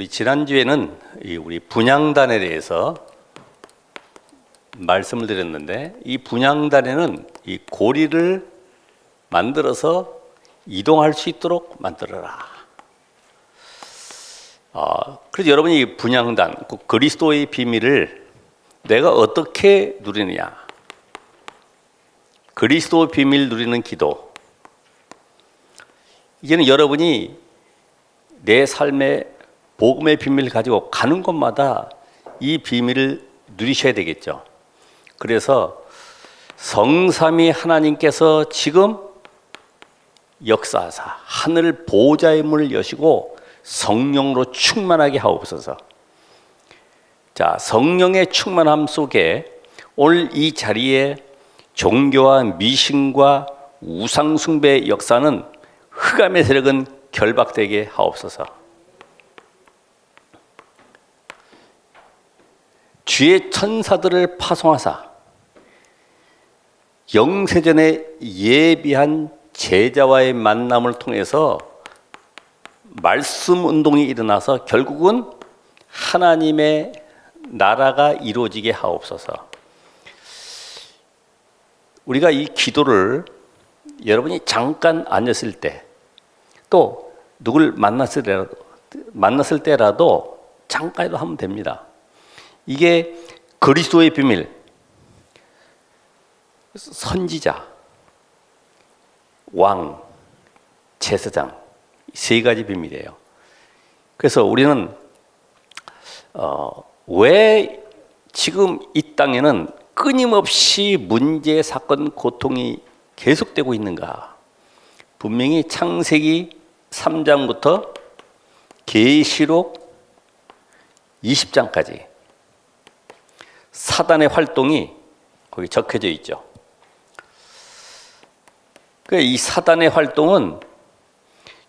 우리 지난주에는 우리 분향단에 대해서 말씀을 드렸는데, 이 분향단에는 이 고리를 만들어서 이동할 수 있도록 만들어라. 그래서 여러분이 이 분향단, 그리스도의 비밀을 내가 어떻게 누리느냐, 그리스도의 비밀 누리는 기도, 이제는 여러분이 내 삶의 복음의 비밀을 가지고 가는 곳마다 이 비밀을 누리셔야 되겠죠. 그래서 성삼위 하나님께서 지금 역사하사 하늘 보좌의 문을 여시고 성령으로 충만하게 하옵소서. 자, 성령의 충만함 속에 오늘 이 자리에 종교와 미신과 우상숭배의 역사는 흑암의 세력은 결박되게 하옵소서. 주의 천사들을 파송하사 영세전에 예비한 제자와의 만남을 통해서 말씀 운동이 일어나서 결국은 하나님의 나라가 이루어지게 하옵소서. 우리가 이 기도를 여러분이 잠깐 앉았을 때, 또 누굴 만났을 때라도 잠깐이라도 하면 됩니다. 이게 그리스도의 비밀, 선지자, 왕, 제사장, 세 가지 비밀이에요. 그래서 우리는 왜 지금 이 땅에는 끊임없이 문제, 사건, 고통이 계속되고 있는가? 분명히 창세기 3장부터 계시록 20장까지 사단의 활동이 거기 적혀져 있죠. 이 사단의 활동은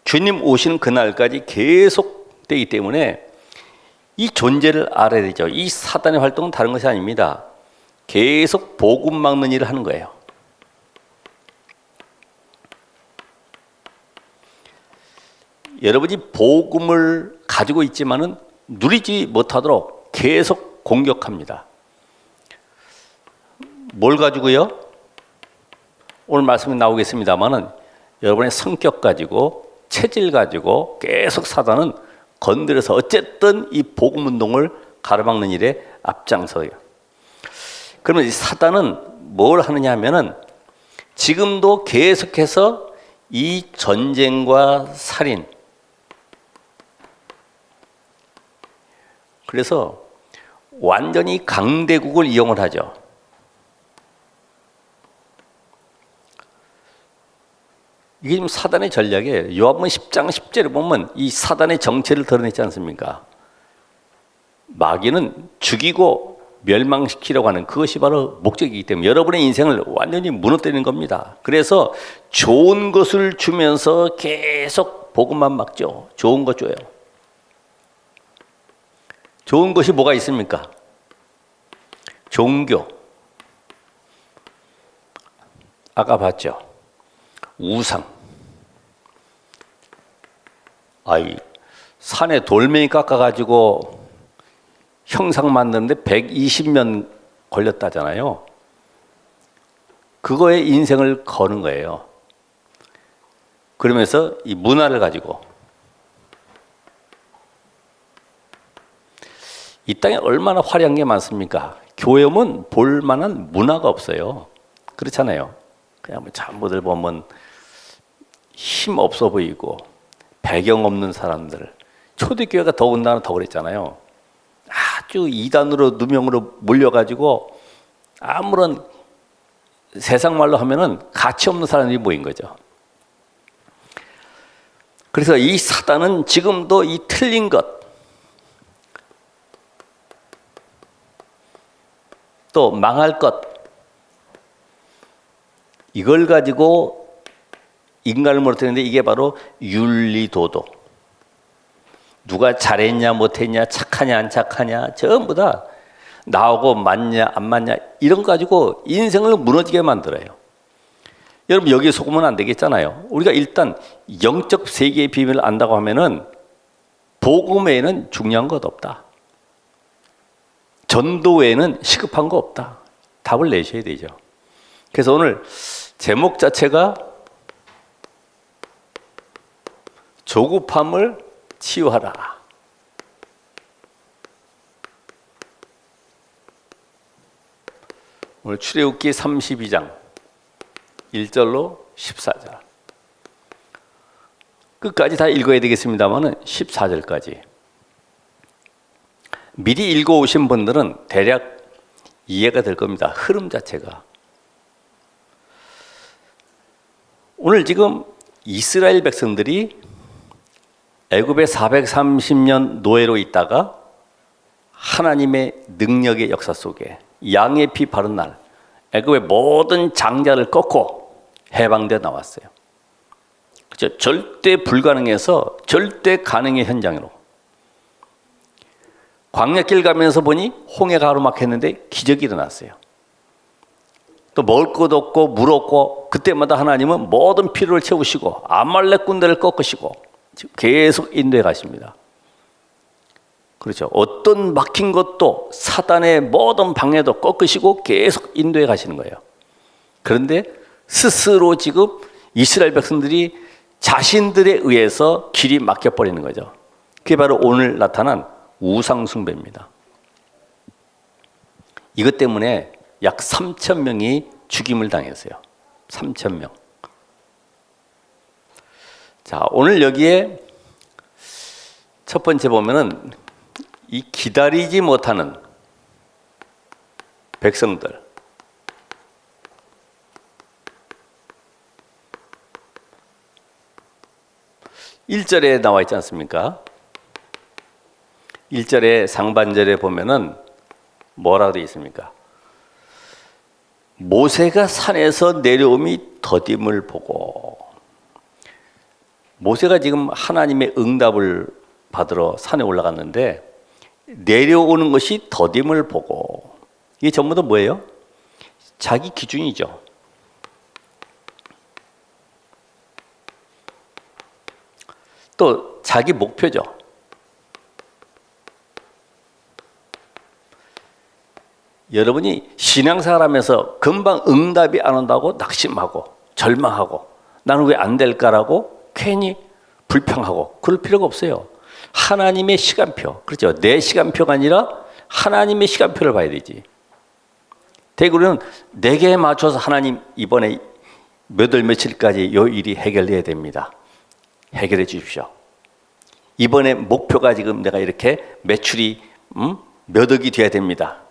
주님 오시는 그날까지 계속되기 때문에 이 존재를 알아야 되죠. 이 사단의 활동은 다른 것이 아닙니다. 계속 복음 막는 일을 하는 거예요. 여러분이 복음을 가지고 있지만은 누리지 못하도록 계속 공격합니다. 뭘 가지고요? 오늘 말씀이 나오겠습니다만은 여러분의 성격 가지고, 체질 가지고 계속 사단은 건드려서 어쨌든 이 복음 운동을 가로막는 일에 앞장서요. 그러면 이 사단은 뭘 하느냐 하면은 지금도 계속해서 이 전쟁과 살인, 그래서 완전히 강대국을 이용을 하죠. 이게 지금 사단의 전략이에요. 요한복음 10장 10절에 보면 이 사단의 정체를 드러냈지 않습니까? 마귀는 죽이고 멸망시키려고 하는 그것이 바로 목적이기 때문에 여러분의 인생을 완전히 무너뜨리는 겁니다. 그래서 좋은 것을 주면서 계속 복음만 막죠. 좋은 것 줘요. 좋은 것이 뭐가 있습니까? 종교. 아까 봤죠? 우상. 산에 돌멩이 깎아가지고 형상 만드는데 120년 걸렸다잖아요. 그거에 인생을 거는 거예요. 그러면서 이 문화를 가지고 이 땅에 얼마나 화려한 게 많습니까? 교회 오면 볼 만한 문화가 없어요. 그렇잖아요. 그냥 전부들 보면 힘 없어 보이고 배경 없는 사람들. 초대교회가 더군다나 더 그랬잖아요. 아주 이단으로 누명으로 몰려가지고 아무런 세상 말로 하면은 가치 없는 사람들이 모인 거죠. 그래서 이 사단은 지금도 이 틀린 것, 또 망할 것, 이걸 가지고 인간을 무너뜨리는데 이게 바로 윤리도도. 누가 잘했냐 못했냐, 착하냐 안 착하냐, 전부 다 나하고 맞냐 안 맞냐 이런 거 가지고 인생을 무너지게 만들어요. 여러분 여기에 속으면 안 되겠잖아요. 우리가 일단 영적 세계의 비밀을 안다고 하면은 복음 외에는 중요한 것 없다. 전도 외에는 시급한 거 없다. 답을 내셔야 되죠. 그래서 오늘 제목 자체가 조급함을 치유하라. 오늘 출애굽기 32장 1절로 14절 끝까지 다 읽어야 되겠습니다만 14절까지 미리 읽어오신 분들은 대략 이해가 될 겁니다. 흐름 자체가. 오늘 지금 이스라엘 백성들이 애굽에 430년 노예로 있다가 하나님의 능력의 역사 속에 양의 피 바른 날 애굽의 모든 장자를 꺾고 해방되어 나왔어요. 그렇죠? 절대 불가능해서 절대 가능의 현장으로. 광야길 가면서 보니 홍해가 가로막혔는데 기적이 일어났어요. 또 먹을 것 없고 물 없고 그때마다 하나님은 모든 필요를 채우시고 아말렉 군대를 꺾으시고 계속 인도해 가십니다. 그렇죠. 어떤 막힌 것도 사단의 모든 방해도 꺾으시고 계속 인도해 가시는 거예요. 그런데 스스로 지금 이스라엘 백성들이 자신들에 의해서 길이 막혀버리는 거죠. 그게 바로 오늘 나타난 우상숭배입니다. 이것 때문에 약 3,000명이 죽임을 당했어요. 3,000명. 자, 오늘 여기에 첫 번째 보면은 이 기다리지 못하는 백성들. (1절에) 나와 있지 않습니까? 1절의 상반절에 보면은 뭐라고 되어 있습니까? 모세가 산에서 내려옴이 더딤을 보고. 모세가 지금 하나님의 응답을 받으러 산에 올라갔는데 내려오는 것이 더딤을 보고. 이게 전부 다 뭐예요? 자기 기준이죠. 또 자기 목표죠. 여러분이 신앙생활하면서 금방 응답이 안 온다고 낙심하고 절망하고 나는 왜 안 될까라고 괜히 불평하고 그럴 필요가 없어요. 하나님의 시간표, 그렇죠? 내 시간표가 아니라 하나님의 시간표를 봐야 되지. 대구는 내게 맞춰서 하나님 이번에 몇 월 며칠까지 이 일이 해결돼야 됩니다. 해결해 주십시오. 이번에 목표가 지금 내가 이렇게 매출이 몇 억이 돼야 됩니다.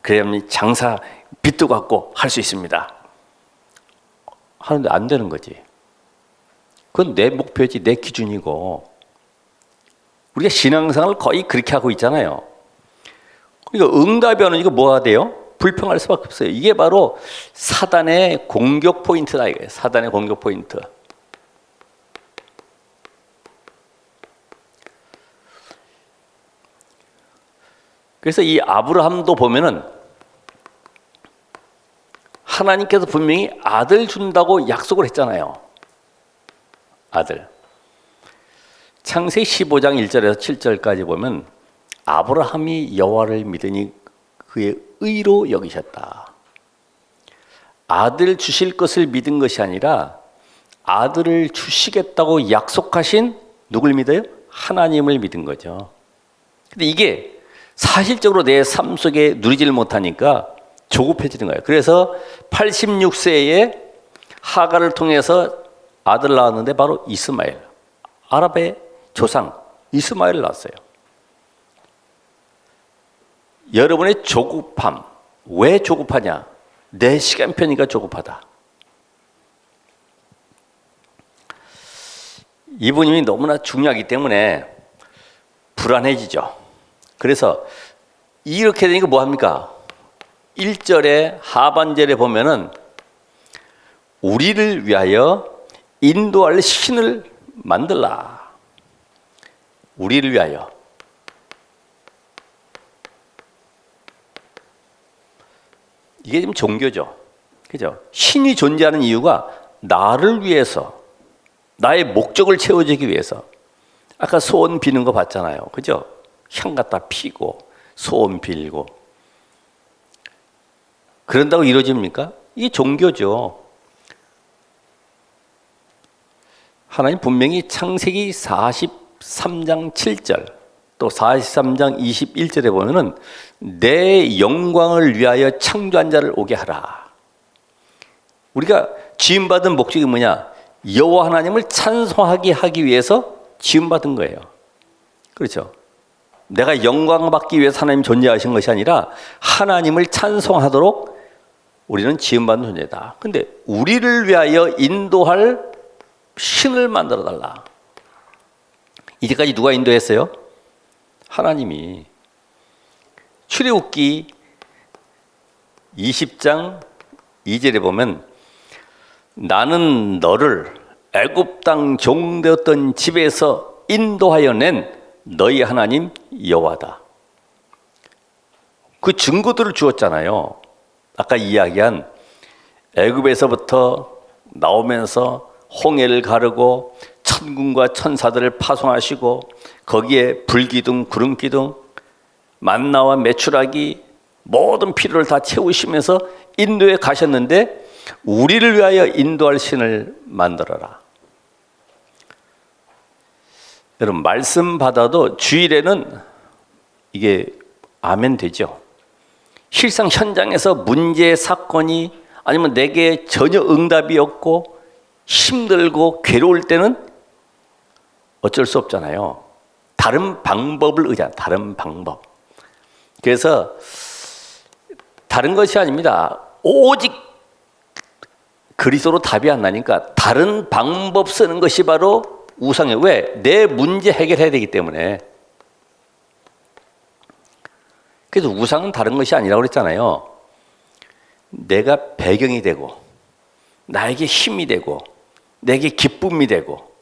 그래야만 장사 빚도 갚고 할 수 있습니다. 하는데 안 되는 거지. 그건 내 목표지, 내 기준이고. 우리가 신앙생활을 거의 그렇게 하고 있잖아요. 그러니까 응답이 오는 이거 뭐가 돼요? 불평할 수밖에 없어요. 이게 바로 사단의 공격 포인트다 이거예요. 사단의 공격 포인트. 그래서 이 아브라함도 보면은 하나님께서 분명히 아들 준다고 약속을 했잖아요. 아들. 창세기 15장 1절에서 7절까지 보면 아브라함이 여호와를 믿으니 그의 의로 여기셨다. 아들 주실 것을 믿은 것이 아니라 아들을 주시겠다고 약속하신 누굴 믿어요? 하나님을 믿은 거죠. 근데 이게 사실적으로 내 삶 속에 누리지를 못하니까 조급해지는 거예요. 그래서 86세에 하갈을 통해서 아들을 낳았는데 바로 이스마엘, 아랍의 조상 이스마엘을 낳았어요. 여러분의 조급함, 왜 조급하냐? 내 시간표니까 조급하다. 이 부분이 너무나 중요하기 때문에 불안해지죠. 그래서 이렇게 되니까 뭐합니까? 1절에 하반절에 보면은 우리를 위하여 인도할 신을 만들라. 우리를 위하여. 이게 지금 종교죠. 그죠? 신이 존재하는 이유가 나를 위해서, 나의 목적을 채워주기 위해서, 아까 소원 비는 거 봤잖아요. 그죠? 향 갖다 피고 소원 빌고. 그런다고 이루어집니까? 이게 종교죠. 하나님 분명히 창세기 43장 7절 또 43장 21절에 보면은 내 영광을 위하여 창조한 자를 오게 하라. 우리가 지음받은 목적이 뭐냐? 여호와 하나님을 찬송하게 하기 위해서 지음받은 거예요. 그렇죠? 내가 영광을 받기 위해서 하나님 존재하신 것이 아니라 하나님을 찬송하도록 우리는 지음받은 존재다. 근데 우리를 위하여 인도할 신을 만들어 달라. 이제까지 누가 인도했어요? 하나님이. 출애굽기 20장 2절에 보면 나는 너를 애굽 땅 종되었던 집에서 인도하여 낸 너희 하나님 여호와다. 그 증거들을 주었잖아요. 아까 이야기한 애굽에서부터 나오면서 홍해를 가르고 천군과 천사들을 파송하시고 거기에 불기둥 구름기둥 만나와 메추라기 모든 필요를 다 채우시면서 인도에 가셨는데 우리를 위하여 인도할 신을 만들어라. 여러분 말씀 받아도 주일에는 이게 아멘 되죠. 실상 현장에서 문제 사건이 아니면 내게 전혀 응답이 없고 힘들고 괴로울 때는 어쩔 수 없잖아요. 다른 방법을 의지한 다른 방법. 그래서 다른 것이 아닙니다. 오직 그리스도로 답이 안 나니까 다른 방법 쓰는 것이 바로 우상이에요. 왜? 내 문제 해결해야 되기 때문에. 그래서 우상은 다른 것이 아니라고 그랬잖아요. 내가 배경이 되고 나에게 힘이 되고 내게 기쁨이 되고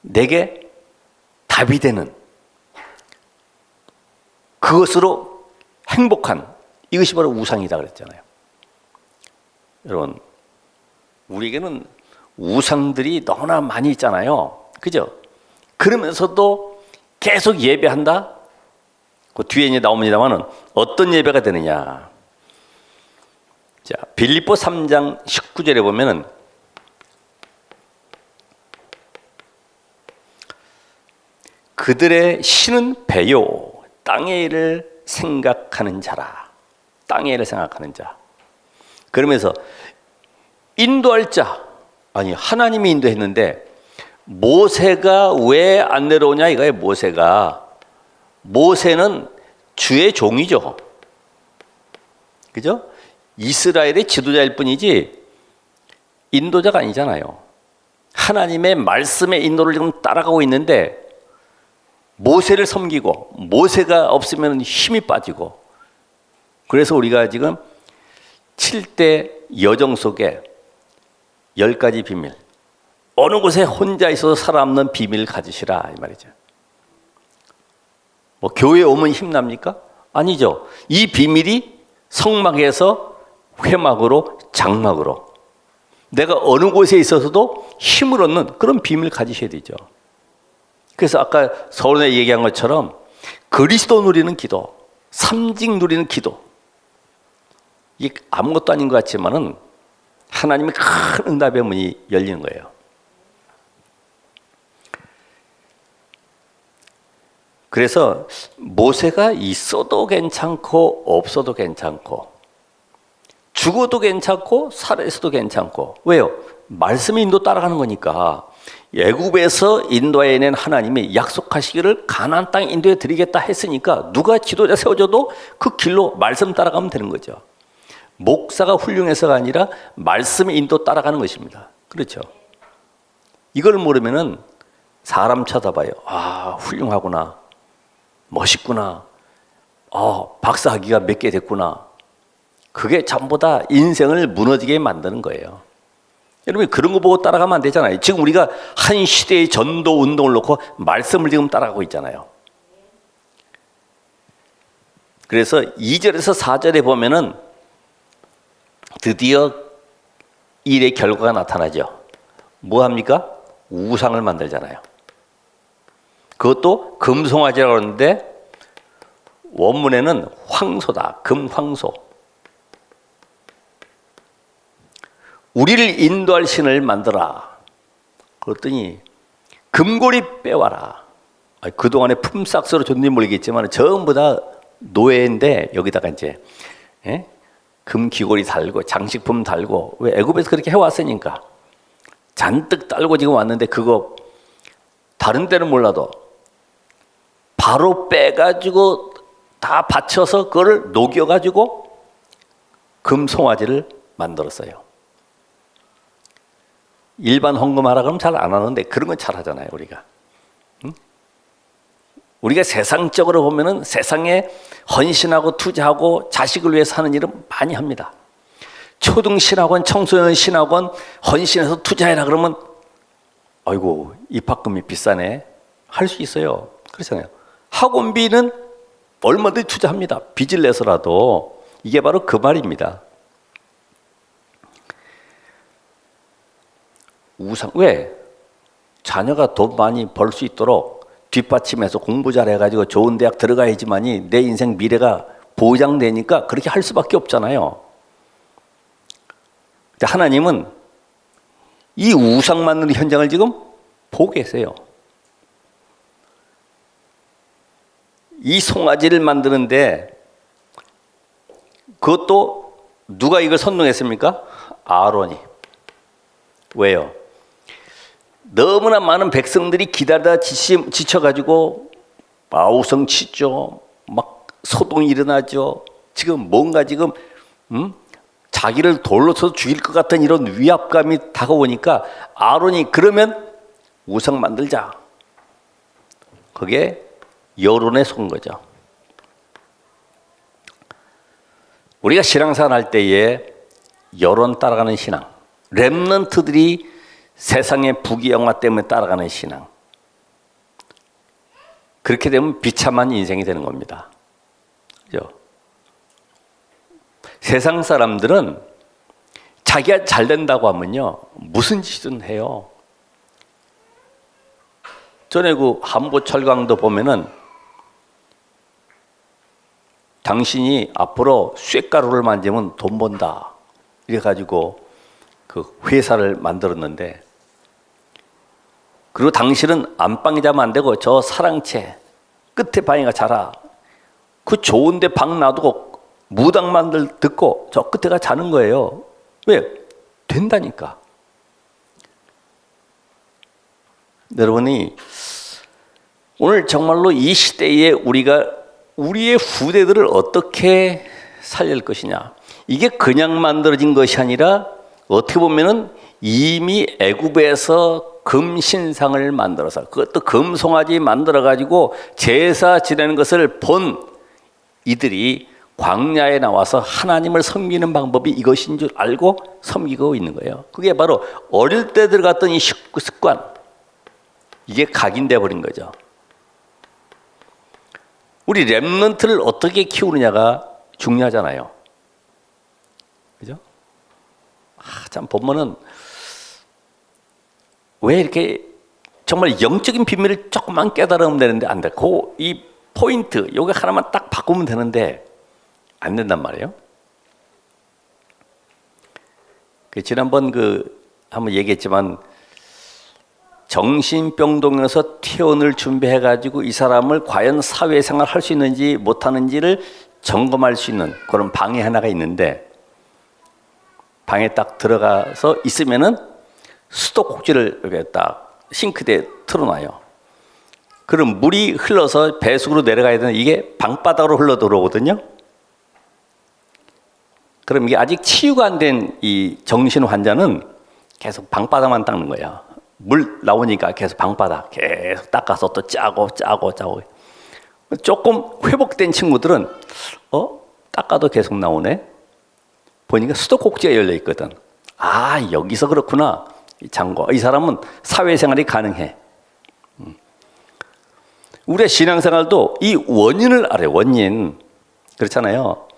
내게 답이 되는 그것으로 행복한 이것이 바로 우상이다 그랬잖아요. 여러분 우리에게는 우상들이 너무나 많이 있잖아요. 그죠? 그러면서도 계속 예배한다? 그 뒤에 이제 나옵니다만은 어떤 예배가 되느냐. 자, 빌립보 3장 19절에 보면은 그들의 신은 배요 땅의 일을 생각하는 자라. 땅의 일을 생각하는 자. 그러면서 인도할 자. 아니 하나님이 인도했는데 모세가 왜 안 내려오냐 이거예요. 모세는 주의 종이죠. 그죠? 이스라엘의 지도자일 뿐이지 인도자가 아니잖아요. 하나님의 말씀의 인도를 지금 따라가고 있는데 모세를 섬기고 모세가 없으면 힘이 빠지고 그래서 우리가 지금 7대 여정 속에 10가지 비밀 어느 곳에 혼자 있어서 살아남는 비밀을 가지시라 이 말이죠. 뭐 교회에 오면 힘납니까? 아니죠. 이 비밀이 성막에서 회막으로 장막으로 내가 어느 곳에 있어서도 힘을 얻는 그런 비밀을 가지셔야 되죠. 그래서 아까 서론에 얘기한 것처럼 그리스도 누리는 기도, 삼직 누리는 기도 이게 아무것도 아닌 것 같지만은 하나님의 큰 응답의 문이 열리는 거예요. 그래서 모세가 있어도 괜찮고 없어도 괜찮고 죽어도 괜찮고 살아있어도 괜찮고 왜요? 말씀의 인도 따라가는 거니까 애굽에서 인도해낸 하나님이 약속하시기를 가나안 땅에 인도해 드리겠다 했으니까 누가 지도자 세워줘도 그 길로 말씀 따라가면 되는 거죠. 목사가 훌륭해서가 아니라 말씀의 인도 따라가는 것입니다. 그렇죠? 이걸 모르면은 사람 쳐다봐요. 아 훌륭하구나. 멋있구나. 박사학위가 몇 개 됐구나. 그게 전부 다 인생을 무너지게 만드는 거예요. 여러분 그런 거 보고 따라가면 안 되잖아요. 지금 우리가 한 시대의 전도 운동을 놓고 말씀을 지금 따라가고 있잖아요. 그래서 2절에서 4절에 보면은 드디어 일의 결과가 나타나죠. 뭐 합니까? 우상을 만들잖아요. 그것도 금송아지라고 하는데 원문에는 황소다. 금황소. 우리를 인도할 신을 만들어라. 그랬더니 금고리 빼와라. 그동안에 품삯으로 줬는지 모르겠지만 전부 다 노예인데 여기다가 이제 금귀고리 달고 장식품 달고, 왜 애굽에서 그렇게 해왔으니까 잔뜩 달고 지금 왔는데 그거 다른 데는 몰라도 바로 빼가지고 다 받쳐서 그걸 녹여가지고 금송아지를 만들었어요. 일반 헌금하라 그러면 잘 안 하는데 그런 건 잘 하잖아요, 우리가. 우리가 세상적으로 보면은 세상에 헌신하고 투자하고 자식을 위해서 하는 일은 많이 합니다. 초등 신학원, 청소년 신학원 헌신해서 투자해라 그러면 아이고 입학금이 비싸네 할 수 있어요. 그렇잖아요. 학원비는 얼마든지 투자합니다. 빚을 내서라도. 이게 바로 그 말입니다. 우상, 왜? 자녀가 돈 많이 벌 수 있도록 뒷받침해서 공부 잘해가지고 좋은 대학 들어가야지만이 내 인생 미래가 보장되니까 그렇게 할 수밖에 없잖아요. 근데 하나님은 이 우상 만드는 현장을 지금 보고 계세요. 이 송아지를 만드는데 그것도 누가 이걸 선동했습니까? 아론이. 왜요? 너무나 많은 백성들이 기다리다 지쳐가지고 아우성치죠. 막 소동이 일어나죠. 지금 뭔가 지금 자기를 돌로 쳐서 죽일 것 같은 이런 위압감이 다가오니까 아론이 그러면 우상 만들자. 그게 여론에 속은 거죠. 우리가 신앙생활 할 때에 여론 따라가는 신앙, 렘넌트들이 세상의 부귀영화 때문에 따라가는 신앙, 그렇게 되면 비참한 인생이 되는 겁니다. 그죠? 세상 사람들은 자기가 잘 된다고 하면요 무슨 짓은 해요. 전에 그 한보철강도 보면은 당신이 앞으로 쇳가루를 만지면 돈 번다 이래가지고 그 회사를 만들었는데, 그리고 당신은 안방에 자면 안 되고 저 사랑채 끝에 방에가 자라. 그 좋은데 방 놔두고 무당만들 듣고 저 끝에가 자는 거예요. 왜? 된다니까. 여러분이 오늘 정말로 이 시대에 우리가 우리의 후대들을 어떻게 살릴 것이냐, 이게 그냥 만들어진 것이 아니라 어떻게 보면은 이미 애굽에서 금신상을 만들어서 그것도 금송아지 만들어 가지고 제사 지내는 것을 본 이들이 광야에 나와서 하나님을 섬기는 방법이 이것인 줄 알고 섬기고 있는 거예요. 그게 바로 어릴 때 들어갔던 이 습관, 이게 각인돼 버린 거죠. 우리 렘넌트를 어떻게 키우느냐가 중요하잖아요. 그죠? 참 보면은 왜 이렇게 정말 영적인 비밀을 조금만 깨달으면 되는데 안 돼. 이 포인트, 요거 하나만 딱 바꾸면 되는데 안 된단 말이에요. 지난번 한번 얘기했지만 정신병동에서 퇴원을 준비해가지고 이 사람을 과연 사회생활 할 수 있는지 못하는지를 점검할 수 있는 그런 방이 하나가 있는데, 방에 딱 들어가서 있으면은 수도꼭지를 이렇게 딱 싱크대에 틀어놔요. 그럼 물이 흘러서 배수구로 내려가야 되는데 이게 방바닥으로 흘러 들어오거든요. 그럼 이게 아직 치유가 안 된 이 정신 환자는 계속 방바닥만 닦는 거야. 물 나오니까 계속 방바닥 계속 닦아서 또 짜고. 조금 회복된 친구들은 닦아도 계속 나오네. 보니까 수도꼭지가 열려 있거든. 아, 여기서 그렇구나. 이 사람은 사회생활이 가능해. 우리의 신앙생활도 이 원인을 알아요. 원인. 그렇잖아요.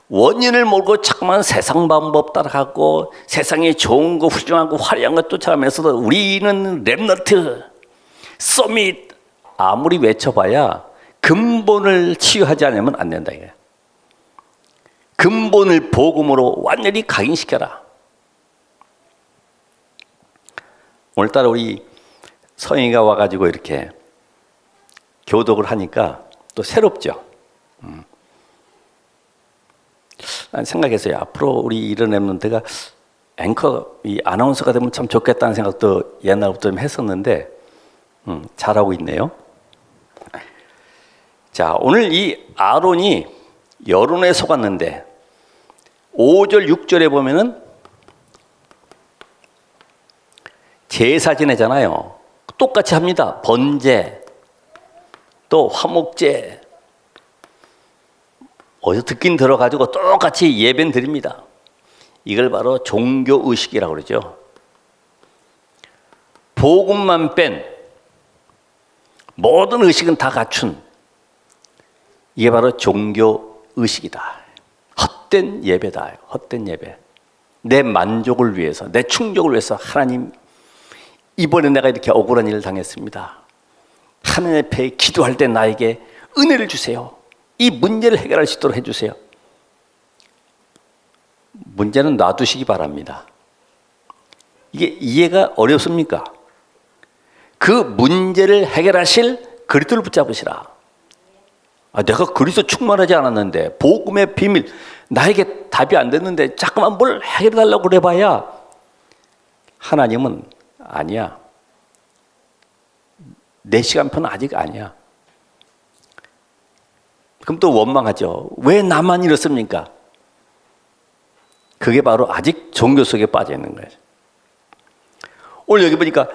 원인을 모르고 자꾸만 세상 방법 따라가고 세상에 좋은 거, 훌륭한 거, 화려한 거 쫓아가면서도 우리는 렘넌트, 서밋, 아무리 외쳐봐야 근본을 치유하지 않으면 안 된다 이거야. 근본을 복음으로 완전히 각인시켜라. 오늘따라 우리 성인이가 와가지고 이렇게 교독을 하니까 또 새롭죠. 난 생각했어요. 앞으로 우리 이런 랩런트가 앵커, 이 아나운서가 되면 참 좋겠다는 생각도 옛날부터 좀 했었는데 잘하고 있네요. 자, 오늘 이 아론이 여론에 속았는데 5절, 6절에 보면은 제사 지내잖아요. 똑같이 합니다. 번제, 또 화목제. 어디서 듣긴 들어가지고 똑같이 예배는 드립니다. 이걸 바로 종교의식이라고 그러죠. 복음만 뺀 모든 의식은 다 갖춘 이게 바로 종교의식이다. 헛된 예배다. 헛된 예배. 내 만족을 위해서, 내 충족을 위해서 하나님 이번에 내가 이렇게 억울한 일을 당했습니다. 하나님 앞에 기도할 때 나에게 은혜를 주세요. 이 문제를 해결할 수 있도록 해주세요. 문제는 놔두시기 바랍니다. 이게 이해가 어렵습니까? 그 문제를 해결하실 그리스도를 붙잡으시라. 내가 그리스도 충만하지 않았는데 복음의 비밀 나에게 답이 안 됐는데 자꾸만 뭘 해결해달라고 그래봐야 하나님은 아니야. 내 시간표는 아직 아니야. 그럼 또 원망하죠. 왜 나만 이렇습니까? 그게 바로 아직 종교 속에 빠져 있는 거예요. 오늘 여기 보니까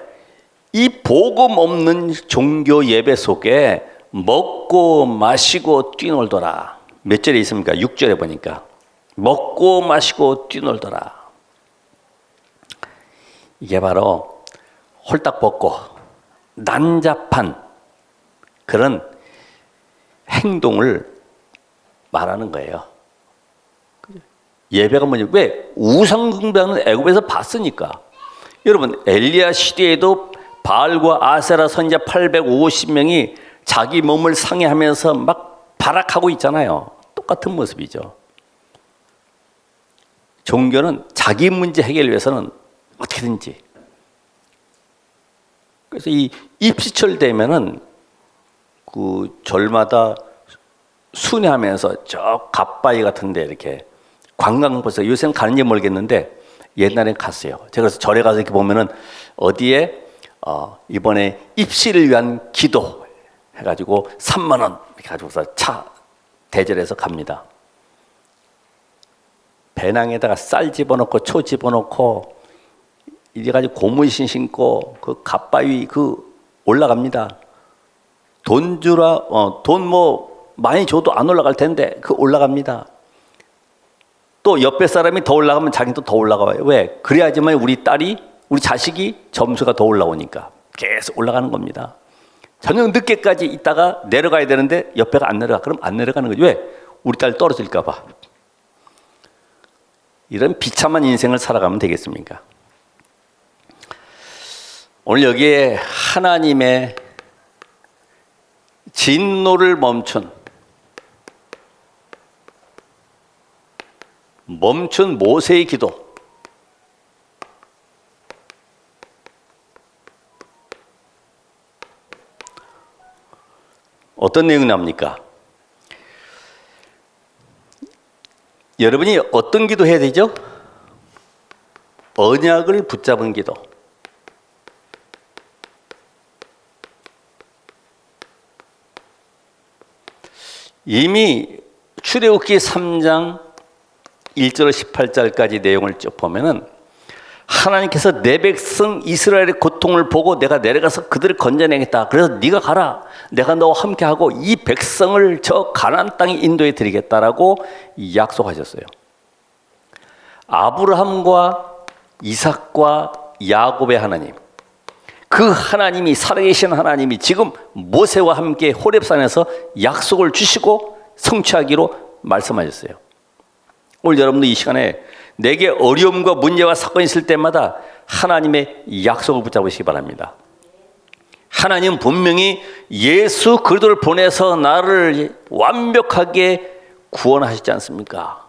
이 복음 없는 종교 예배 속에 먹고 마시고 뛰놀더라. 몇 절에 있습니까? 6절에 보니까 먹고 마시고 뛰놀더라. 이게 바로 홀딱 벗고 난잡한 그런 행동을 말하는 거예요. 예배가 뭐냐? 왜? 우상숭배하는 애굽에서 봤으니까. 여러분 엘리야 시대에도 바알과 아세라 선지자 850명이 자기 몸을 상해하면서 막 발악하고 있잖아요. 똑같은 모습이죠. 종교는 자기 문제 해결을 위해서는 어떻게든지. 그래서 이 입시철 되면은 그 절마다 순회하면서 저 갓바위 같은데 이렇게 관광버스, 요새는 가는지 모르겠는데 옛날엔 갔어요. 제가 그래서 절에 가서 이렇게 보면은 어디에 이번에 입시를 위한 기도 해가지고 3만 원 이렇게 가지고서 차 대절해서 갑니다. 배낭에다가 쌀 집어넣고 초 집어넣고 이래가지고 고무신 신고 그 갓바위 그 올라갑니다. 돈 주라 돈 뭐 많이 줘도 안 올라갈 텐데 그 올라갑니다. 또 옆에 사람이 더 올라가면 자기도 더 올라가요. 왜? 그래야지만 우리 딸이 우리 자식이 점수가 더 올라오니까 계속 올라가는 겁니다. 저녁 늦게까지 있다가 내려가야 되는데 옆에가 안 내려가. 그럼 안 내려가는 거죠. 왜? 우리 딸 떨어질까 봐. 이런 비참한 인생을 살아가면 되겠습니까? 오늘 여기에 하나님의 진노를 멈춘 모세의 기도. 어떤 내용이 나옵니까? 여러분이 어떤 기도 해야 되죠? 언약을 붙잡은 기도. 이미 출애굽기 3장 1절 18절까지 내용을 쭉 보면은 하나님께서 내 백성 이스라엘의 고통을 보고 내가 내려가서 그들을 건져내겠다. 그래서 네가 가라. 내가 너와 함께하고 이 백성을 저 가나안 땅에 인도해 드리겠다라고 약속하셨어요. 아브라함과 이삭과 야곱의 하나님, 그 하나님이 살아계신 하나님이 지금 모세와 함께 호렙산에서 약속을 주시고 성취하기로 말씀하셨어요. 오늘 여러분도 이 시간에 내게 어려움과 문제와 사건이 있을 때마다 하나님의 약속을 붙잡으시기 바랍니다. 하나님 분명히 예수 그리스도를 보내서 나를 완벽하게 구원하시지 않습니까?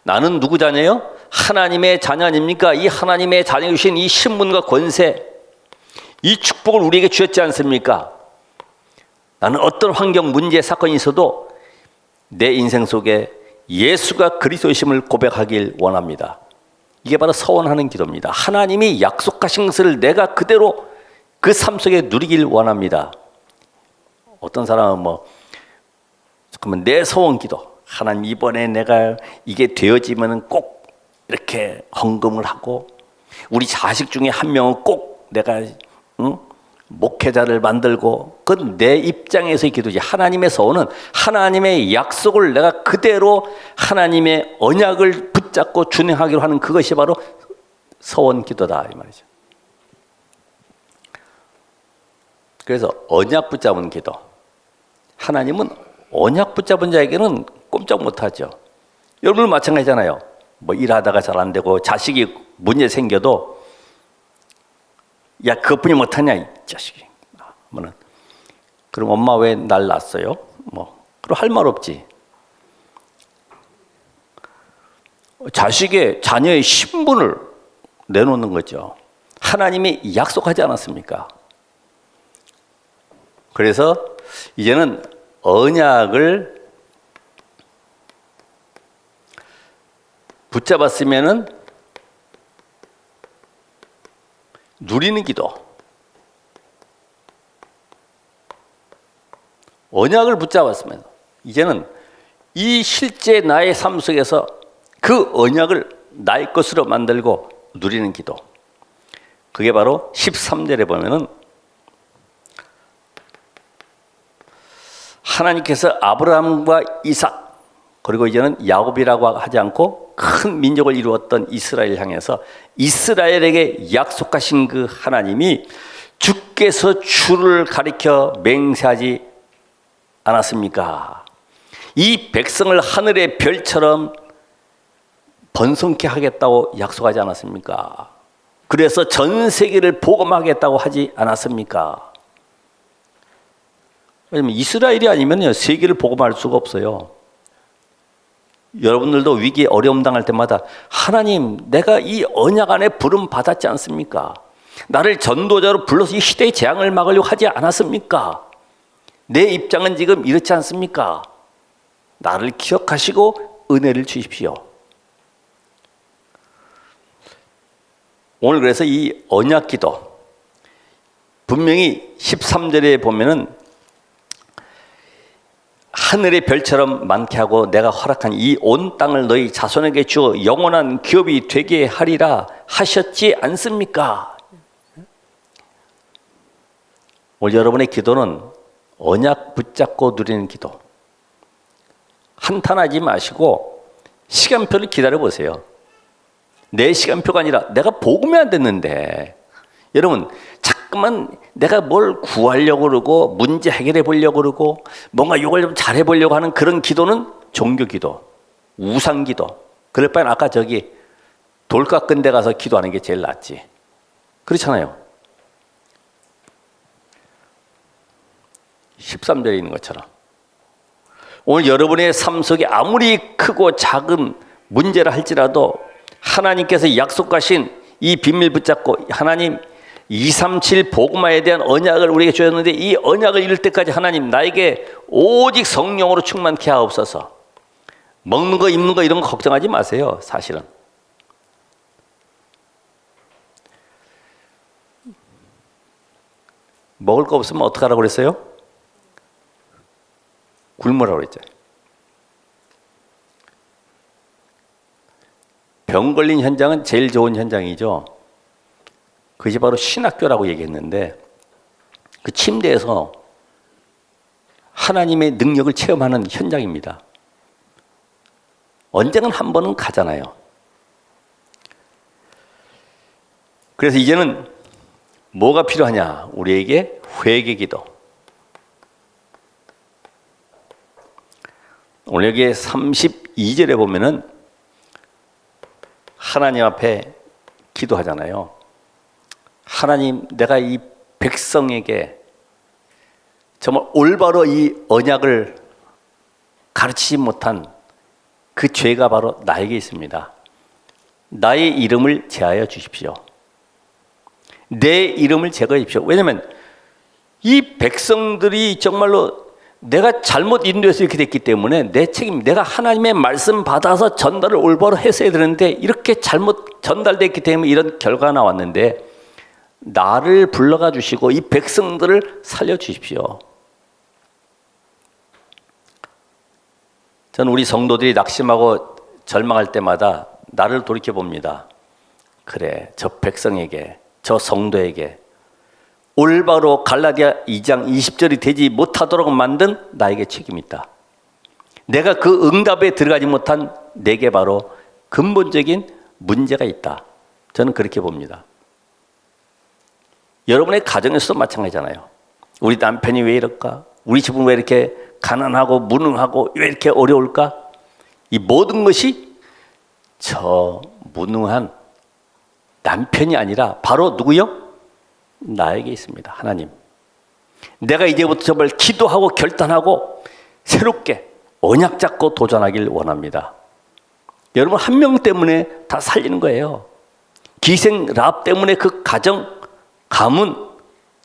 나는 누구 자녀요? 하나님의 자녀 아닙니까? 이 하나님의 자녀 주신 이 신분과 권세, 이 축복을 우리에게 주셨지 않습니까? 나는 어떤 환경, 문제, 사건이 있어도 내 인생 속에 예수가 그리스도이심을 고백하길 원합니다. 이게 바로 서원하는 기도입니다. 하나님이 약속하신 것을 내가 그대로 그 삶 속에 누리길 원합니다. 어떤 사람은 잠깐만 내 서원 기도, 하나님 이번에 내가 이게 되어지면 꼭 이렇게 헌금을 하고 우리 자식 중에 한 명은 꼭 내가 목회자를 만들고, 그건 내 입장에서의 기도지. 하나님의 서원은 하나님의 약속을 내가 그대로 하나님의 언약을 붙잡고 준행하기로 하는 그것이 바로 서원 기도다 이 말이죠. 그래서 언약 붙잡은 기도, 하나님은 언약 붙잡은 자에게는 꼼짝 못하죠. 여러분 마찬가지잖아요. 일하다가 잘 안 되고 자식이 문제 생겨도 야 그것뿐이 못하냐 이 자식이. 그럼 엄마 왜 날 낳았어요? 그럼 할 말 없지. 자녀의 신분을 내놓는 거죠. 하나님이 약속하지 않았습니까? 그래서 이제는 언약을 붙잡았으면은 누리는 기도. 언약을 붙잡았으면 이제는 이 실제 나의 삶 속에서 그 언약을 나의 것으로 만들고 누리는 기도. 그게 바로 13절에 보면은 하나님께서 아브라함과 이삭 그리고 이제는 야곱이라고 하지 않고 큰 민족을 이루었던 이스라엘 향해서 이스라엘에게 약속하신 그 하나님이 주께서 주를 가리켜 맹세하지 않았습니까? 이 백성을 하늘의 별처럼 번성케 하겠다고 약속하지 않았습니까? 그래서 전 세계를 복음하겠다고 하지 않았습니까? 왜냐면 이스라엘이 아니면 세계를 복음할 수가 없어요. 여러분들도 위기 어려움 당할 때마다 하나님 내가 이 언약 안에 부름 받았지 않습니까? 나를 전도자로 불러서 이 시대의 재앙을 막으려고 하지 않았습니까? 내 입장은 지금 이렇지 않습니까? 나를 기억하시고 은혜를 주십시오. 오늘 그래서 이 언약 기도 분명히 13절에 보면은 하늘의 별처럼 많게 하고 내가 허락한 이 온 땅을 너희 자손에게 주어 영원한 기업이 되게 하리라 하셨지 않습니까? 오늘 여러분의 기도는 언약 붙잡고 누리는 기도. 한탄하지 마시고 시간표를 기다려 보세요. 내 시간표가 아니라 내가 복음이 안 됐는데, 여러분 자꾸만 내가 뭘 구하려고 그러고 문제 해결해 보려고 그러고 뭔가 이걸 좀 잘해 보려고 하는 그런 기도는 종교 기도, 우상 기도. 그럴 바엔 아까 돌 깎은 데 가서 기도하는 게 제일 낫지. 그렇잖아요. 13절에 있는 것처럼 오늘 여러분의 삶 속에 아무리 크고 작은 문제를 할지라도 하나님께서 약속하신 이 비밀 붙잡고 하나님 237 복음화에 대한 언약을 우리에게 주셨는데 이 언약을 이룰 때까지 하나님 나에게 오직 성령으로 충만케 하옵소서. 먹는 거 입는 거 이런 거 걱정하지 마세요. 사실은 먹을 거 없으면 어떡하라고 그랬어요? 굶으라고 그랬죠. 병 걸린 현장은 제일 좋은 현장이죠. 그것이 바로 신학교라고 얘기했는데 그 침대에서 하나님의 능력을 체험하는 현장입니다. 언젠간 한 번은 가잖아요. 그래서 이제는 뭐가 필요하냐? 우리에게 회개기도. 오늘 여기 32절에 보면은 하나님 앞에 기도하잖아요. 하나님, 내가 이 백성에게 정말 올바로 이 언약을 가르치지 못한 그 죄가 바로 나에게 있습니다. 나의 이름을 제하여 주십시오. 내 이름을 제거해 주십시오. 왜냐하면 이 백성들이 정말로 내가 잘못 인도해서 이렇게 됐기 때문에 내 책임, 내가 하나님의 말씀 받아서 전달을 올바로 했어야 되는데 이렇게 잘못 전달됐기 때문에 이런 결과가 나왔는데 나를 불러가 주시고 이 백성들을 살려 주십시오. 저는 우리 성도들이 낙심하고 절망할 때마다 나를 돌이켜 봅니다. 그래, 저 백성에게, 저 성도에게 올바로 갈라디아 2장 20절이 되지 못하도록 만든 나에게 책임이 있다. 내가 그 응답에 들어가지 못한 내게 바로 근본적인 문제가 있다. 저는 그렇게 봅니다. 여러분의 가정에서도 마찬가지잖아요. 우리 남편이 왜 이럴까? 우리 집은 왜 이렇게 가난하고 무능하고 왜 이렇게 어려울까? 이 모든 것이 저 무능한 남편이 아니라 바로 누구요? 나에게 있습니다. 하나님. 내가 이제부터 정말 기도하고 결단하고 새롭게 언약 잡고 도전하길 원합니다. 여러분 한 명 때문에 다 살리는 거예요. 기생 라합 때문에 그 가정, 가문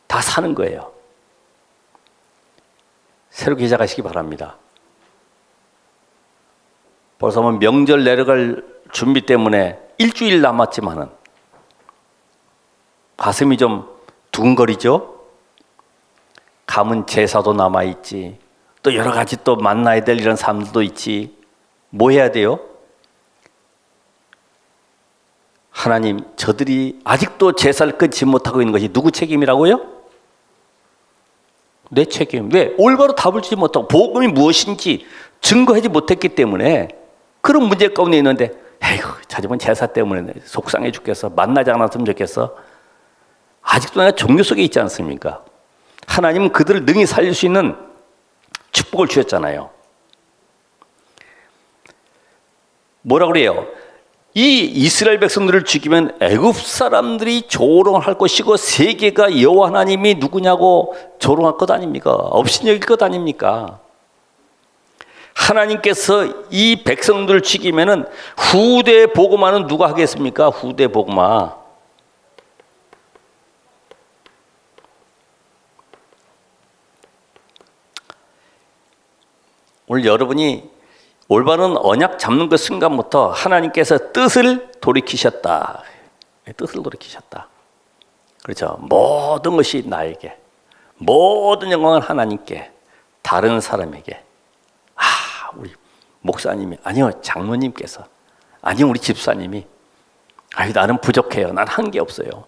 다 사는 거예요. 새롭게 시작하시기 바랍니다. 벌써 명절 내려갈 준비 때문에 일주일 남았지만은 가슴이 좀 두근거리죠? 가문 제사도 남아있지, 또 여러 가지 또 만나야 될 이런 삶도 있지. 뭐 해야 돼요? 하나님, 저들이 아직도 제사를 끊지 못하고 있는 것이 누구 책임이라고요? 내 책임. 왜? 올바로 답을 주지 못하고 복음이 무엇인지 증거하지 못했기 때문에 그런 문제 가운데 있는데 에이구, 자주번 제사 때문에 속상해 죽겠어. 만나지 않았으면 좋겠어. 아직도 내가 종교 속에 있지 않습니까? 하나님은 그들을 능히 살릴 수 있는 축복을 주셨잖아요. 뭐라 그래요? 이 이스라엘 백성들을 죽이면 애굽 사람들이 조롱할 것이고 세계가 여호와 하나님이 누구냐고 조롱할 것 아닙니까? 업신여길 것 아닙니까? 하나님께서 이 백성들을 죽이면은 후대 복음화는 누가 하겠습니까? 후대 복음화. 오늘 여러분이 올바른 언약 잡는 그 순간부터 하나님께서 뜻을 돌이키셨다. 뜻을 돌이키셨다. 그렇죠. 모든 것이 나에게, 모든 영광은 하나님께, 다른 사람에게. 우리 목사님이, 아니요, 장로님께서, 아니요, 우리 집사님이, 나는 부족해요. 난 한 게 없어요.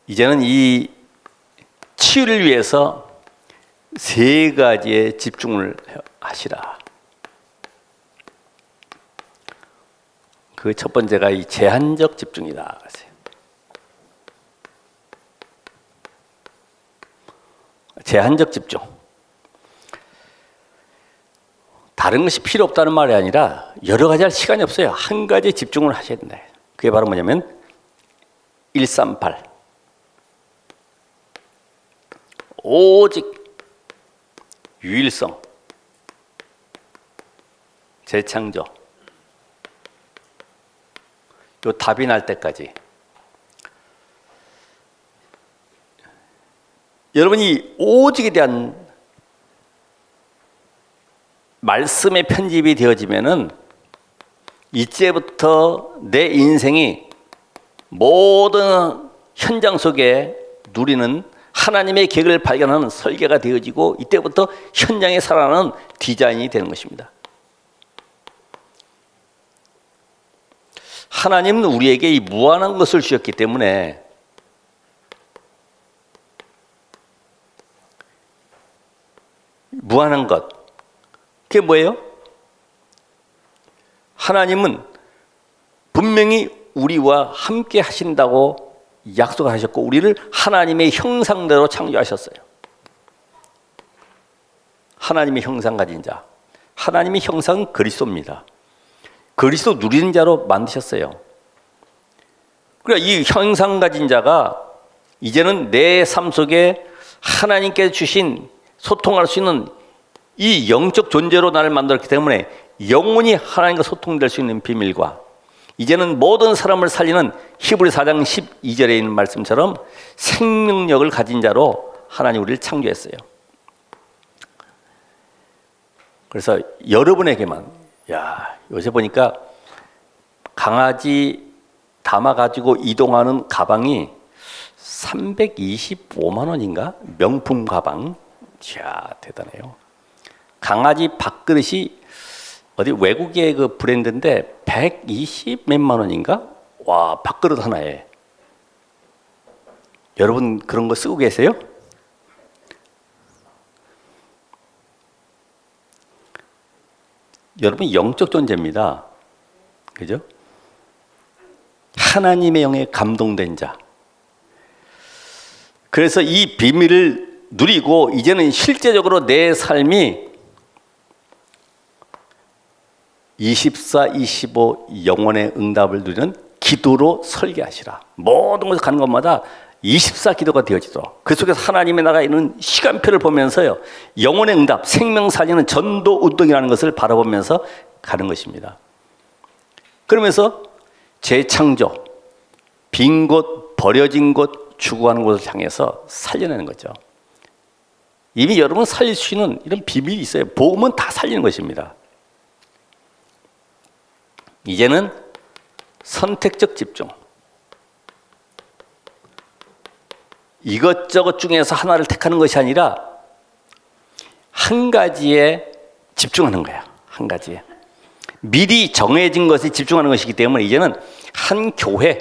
이제는 이 치유를 위해서 세 가지에 집중을 하시라. 그 첫 번째가 이 제한적 집중이다. 제한적 집중. 다른 것이 필요 없다는 말이 아니라 여러 가지 할 시간이 없어요. 한 가지에 집중을 하셔야 된다. 그게 바로 뭐냐면 138. 오직 유일성, 재창조, 요 답이 날 때까지. 여러분이 오직에 대한 말씀의 편집이 되어지면은 이제부터 내 인생이 모든 현장 속에 누리는 하나님의 계획을 발견하는 설계가 되어지고 이때부터 현장에 살아나는 디자인이 되는 것입니다. 하나님은 우리에게 이 무한한 것을 주셨기 때문에 무한한 것, 그게 뭐예요? 하나님은 분명히 우리와 함께 하신다고 약속을 하셨고 우리를 하나님의 형상대로 창조하셨어요. 하나님의 형상 가진 자, 하나님의 형상은 그리스도입니다. 그리스도 누리는 자로 만드셨어요. 그러니까 이 형상 가진 자가 이제는 내 삶 속에 하나님께서 주신 소통할 수 있는 이 영적 존재로 나를 만들었기 때문에 영원히 하나님과 소통될 수 있는 비밀과 이제는 모든 사람을 살리는 히브리 4장 12절에 있는 말씀처럼 생명력을 가진 자로 하나님 우리를 창조했어요. 그래서 여러분에게만, 요새 보니까 강아지 담아가지고 이동하는 가방이 325만 원인가? 명품 가방. 이야, 대단해요. 강아지 밥그릇이 어디 외국의 그 브랜드인데 120 몇만 원인가? 와, 밥그릇 하나에. 여러분 그런 거 쓰고 계세요? 여러분 영적 존재입니다. 그죠? 하나님의 영에 감동된 자. 그래서 이 비밀을 누리고 이제는 실제적으로 내 삶이 24, 25 영혼의 응답을 누리는 기도로 설계하시라. 모든 곳에 가는 것마다 24 기도가 되어지도록 그 속에서 하나님의 나라에 있는 시간표를 보면서요, 영혼의 응답, 생명 살리는 전도 운동이라는 것을 바라보면서 가는 것입니다. 그러면서 재창조, 빈 곳, 버려진 곳, 죽어가는 곳을 향해서 살려내는 거죠. 이미 여러분 살릴 수 있는 이런 비밀이 있어요. 복음은 다 살리는 것입니다. 이제는 선택적 집중. 이것저것 중에서 하나를 택하는 것이 아니라 한 가지에 집중하는 거야. 한 가지에. 미리 정해진 것에 집중하는 것이기 때문에 이제는 한 교회,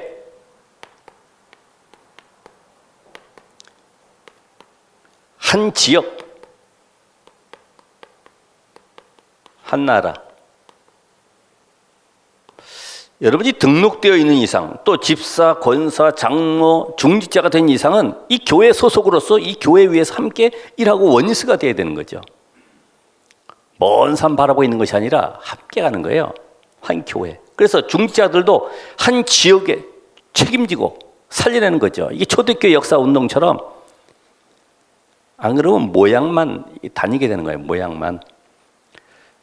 한 지역, 한 나라. 여러분이 등록되어 있는 이상, 또 집사, 권사, 장로, 중직자가 된 이상은 이 교회 소속으로서 이 교회 위에서 함께 일하고 원리스가 돼야 되는 거죠. 먼 산 바라보고 있는 것이 아니라 함께 가는 거예요. 한 교회. 그래서 중직자들도 한 지역에 책임지고 살려내는 거죠. 이게 초대교회 역사 운동처럼. 안 그러면 모양만 다니게 되는 거예요. 모양만.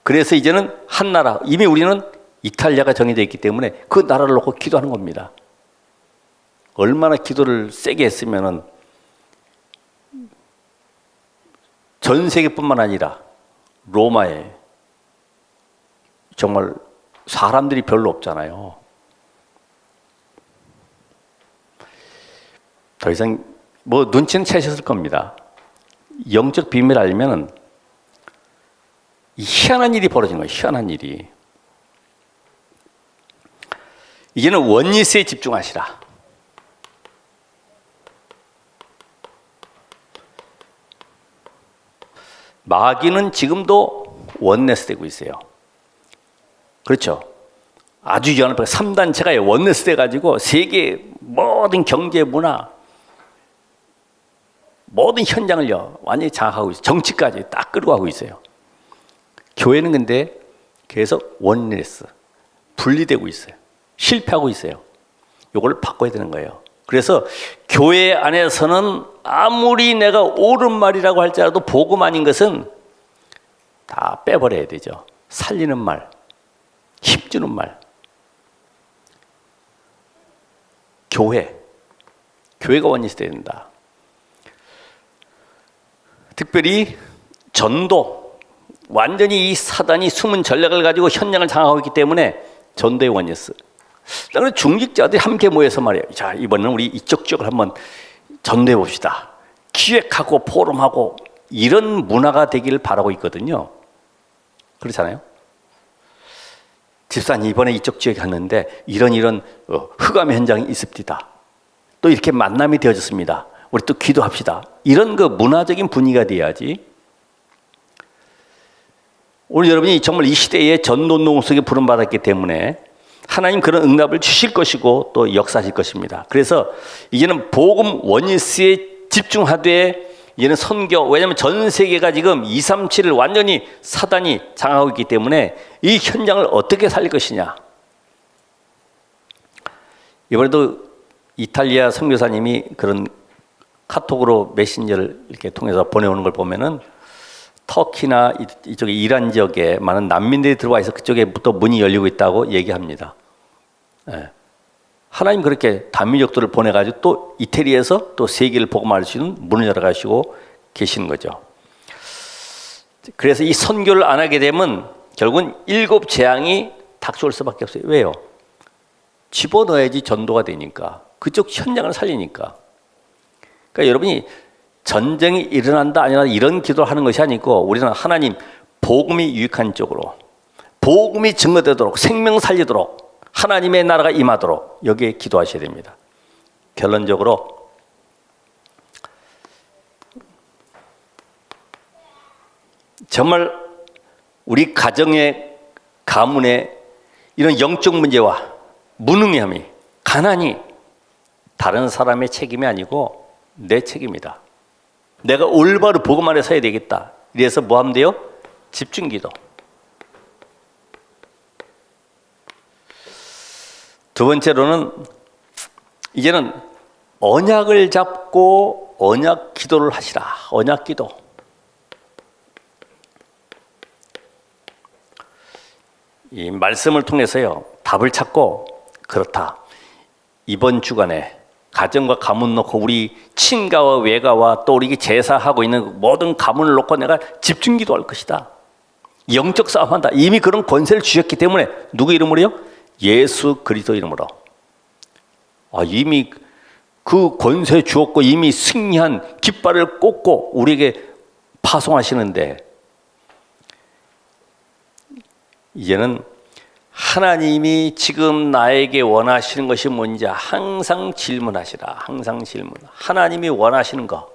그래서 이제는 한 나라, 이미 우리는 이탈리아가 정해져 있기 때문에 그 나라를 놓고 기도하는 겁니다. 얼마나 기도를 세게 했으면은 전 세계뿐만 아니라 로마에 정말 사람들이 별로 없잖아요. 더 이상 뭐 눈치는 채셨을 겁니다. 영적 비밀을 알면은 희한한 일이 벌어지는 거예요. 희한한 일이. 이제는 원리스에 집중하시라. 마귀는 지금도 원리스 되고 있어요. 그렇죠? 아주 연합해 3단체가 원리스 돼가지고 세계 모든 경제, 문화, 모든 현장을요 완전히 장악하고 있어요. 정치까지 딱 끌고 가고 있어요. 교회는 근데 계속 원리스, 분리되고 있어요. 실패하고 있어요. 이걸 바꿔야 되는 거예요. 그래서 교회 안에서는 아무리 내가 옳은 말이라고 할지라도 복음 아닌 것은 다 빼버려야 되죠. 살리는 말, 힘주는 말. 교회가 원리스 돼야 된다. 특별히 전도, 완전히 이 사단이 숨은 전략을 가지고 현장을 장악하고 있기 때문에 전도의 원리스. 그래서 중직자들이 함께 모여서 말이에요. 자, 이번에는 우리 이쪽 지역을 한번 전도해 봅시다. 기획하고 포럼하고 이런 문화가 되기를 바라고 있거든요. 그렇잖아요. 집사님 이번에 이쪽 지역에 갔는데 이런 흑암 현장이 있습니다. 또 이렇게 만남이 되어졌습니다. 우리 또 기도합시다. 이런 그 문화적인 분위기가 돼야지. 오늘 여러분이 정말 이 시대에 전도운동 속에 부름받았기 때문에 하나님 그런 응답을 주실 것이고 또 역사하실 것입니다. 그래서 이제는 복음 원리스에 집중하되 이제는 선교, 왜냐하면 전 세계가 지금 237을 완전히 사단이 장악하고 있기 때문에 이 현장을 어떻게 살릴 것이냐. 이번에도 이탈리아 선교사님이 그런 카톡으로 메신저를 이렇게 통해서 보내오는 걸 보면은 터키나 이쪽에 이란 지역에 많은 난민들이 들어와 있어 그쪽에부터 문이 열리고 있다고 얘기합니다. 예. 하나님 그렇게 단민족들을 보내가지고 또 이태리에서 또 세계를 복음할 수 있는 문을 열어가시고 계시는 거죠. 그래서 이 선교를 안 하게 되면 결국은 7 재앙이 닥쳐올 수밖에 없어요. 왜요? 집어넣어야지 전도가 되니까. 그쪽 현장을 살리니까. 그러니까 여러분이 전쟁이 일어난다 아니라 이런 기도를 하는 것이 아니고 우리는 하나님 복음이 유익한 쪽으로 복음이 증거되도록 생명 살리도록 하나님의 나라가 임하도록 여기에 기도하셔야 됩니다. 결론적으로 정말 우리 가정의 가문의 이런 영적 문제와 무능함이 가난이 다른 사람의 책임이 아니고 내 책임이다. 내가 올바로 복음 안에 서야 되겠다. 이래서 뭐 하면 돼요? 집중기도. 두 번째로는 이제는 언약을 잡고 언약 기도를 하시라. 언약 기도. 이 말씀을 통해서요 답을 찾고 그렇다. 이번 주간에 가정과 가문 놓고 우리 친가와 외가와 또 우리 제사하고 있는 모든 가문을 놓고 내가 집중 기도할 것이다. 영적 싸움한다. 이미 그런 권세를 주셨기 때문에 누구 이름으로요? 예수 그리스도 이름으로. 이미 그 권세 주었고 이미 승리한 깃발을 꽂고 우리에게 파송하시는데 이제는 하나님이 지금 나에게 원하시는 것이 뭔지 항상 질문하시라. 항상 질문. 하나님이 원하시는 거.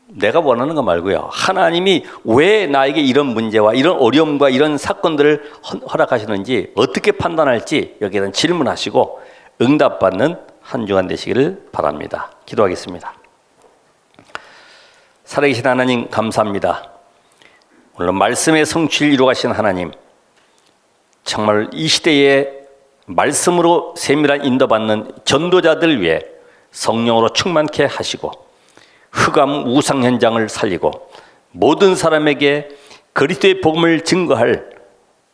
내가 원하는 거 말고요. 하나님이 왜 나에게 이런 문제와 이런 어려움과 이런 사건들을 허락하시는지 어떻게 판단할지 여기에 대한 질문하시고 응답받는 한 주간 되시기를 바랍니다. 기도하겠습니다. 살아계신 하나님 감사합니다. 물론 말씀의 성취를 이루가신 하나님, 정말 이 시대에 말씀으로 세밀한 인도받는 전도자들 위해 성령으로 충만케 하시고 흑암 우상 현장을 살리고 모든 사람에게 그리스도의 복음을 증거할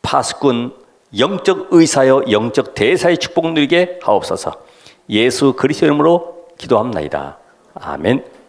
파수꾼 영적 의사여 영적 대사의 축복 누리게 하옵소서. 예수 그리스도 이름으로 기도합나이다. 아멘.